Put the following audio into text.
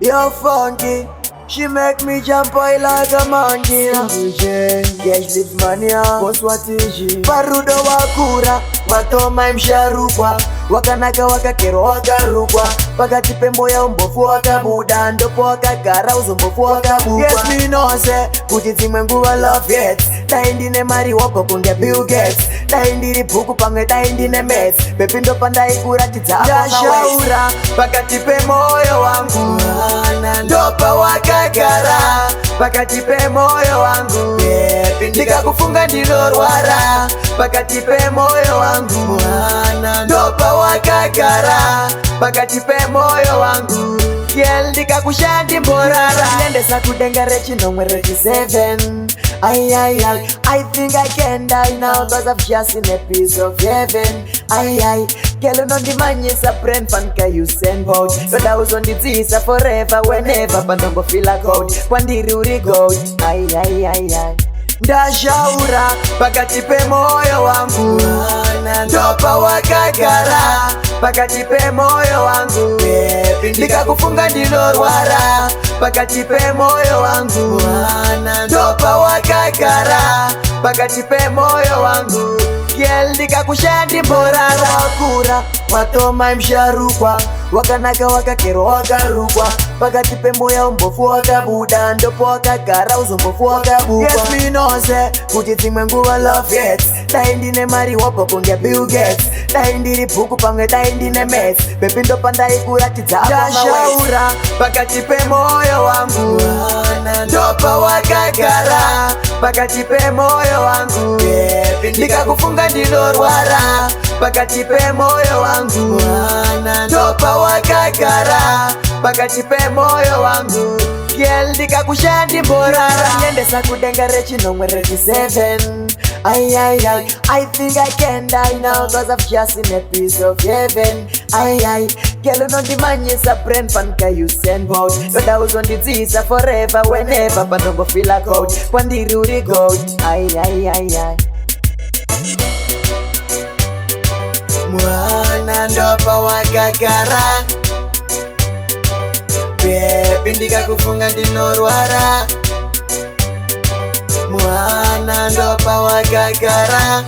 You're funky. She make me jump oil like a monkey. Cash lips mania, boss what is she? Parudo wakura, watoma imsharukwa. Wakanaka wakakero wakarukwa. Pakati pembo ya umbofu wakabuda. Ndopo wakakara uzumbofu wakabuka. Yes me know say, kuti zimwe nguwa love it. Taindine mari wako kunge Bill Gates. Taindiri puku pangwe taindine mess. Pepindo pandai kuratidza ndashaura. Pakati pe moyo wangu ndopa wakagara. Pakati pe moyo wangu ndikakufunga ndinorwara. Pakati pe moyo wangu ndopa wakagara. Pakati pe moyo wangu girl ndikakushandi mborara. Nendesa kudenga rechi nomwe rechi 7. I think I can die now cause I've just seen a piece of heaven. Girl on the man yes a friend fan can you send out. But I was on the teaser forever whenever Pandongo feel like out. Kwandiri uri goat. Ndashaura pakati pe moyo wangu ndopa wakagara. Pakati pe moyo wangu ndikakufunga ndinorwara. Pakati pe moyo wangu ndopa wakagara. Pakati pe moyo wangu girl ndikakushandi mborara. Wakura watoma imsharukwa. Wakanaka wakakero wakarukwa. Pakati pe moyo umbofu wakabuda. Ndopo wakagara uzumbofu wakabuka. Yes me know say, kuti zimwe nguwa love it. Taindine mari wapo kunge Bill Gates. Taindiri puku pangwe taindine mess. Pepindo pandai kuratidza ndashaura. Pakati pe moyo wangu ndopa wakagara. Pakati pe moyo wangu ndikakufunga ndinorwara. Pakati pe moyo wangu ndopa wakagara. Pakati pe moyo wangu girl ndikakushandi mborara. Nendesa kudenga rechi nomwe rechi 7. I think I can die now cause I've just seen a piece of heaven. Girl on the man yes a friend fan can you send out. But I was on the teaser forever whenever Pandongo feel like out. Kwandiri uri goat. Mwana ndopa wakagara. Baby ndikakufunga ndinorwara. Mwana ndopa wakagara.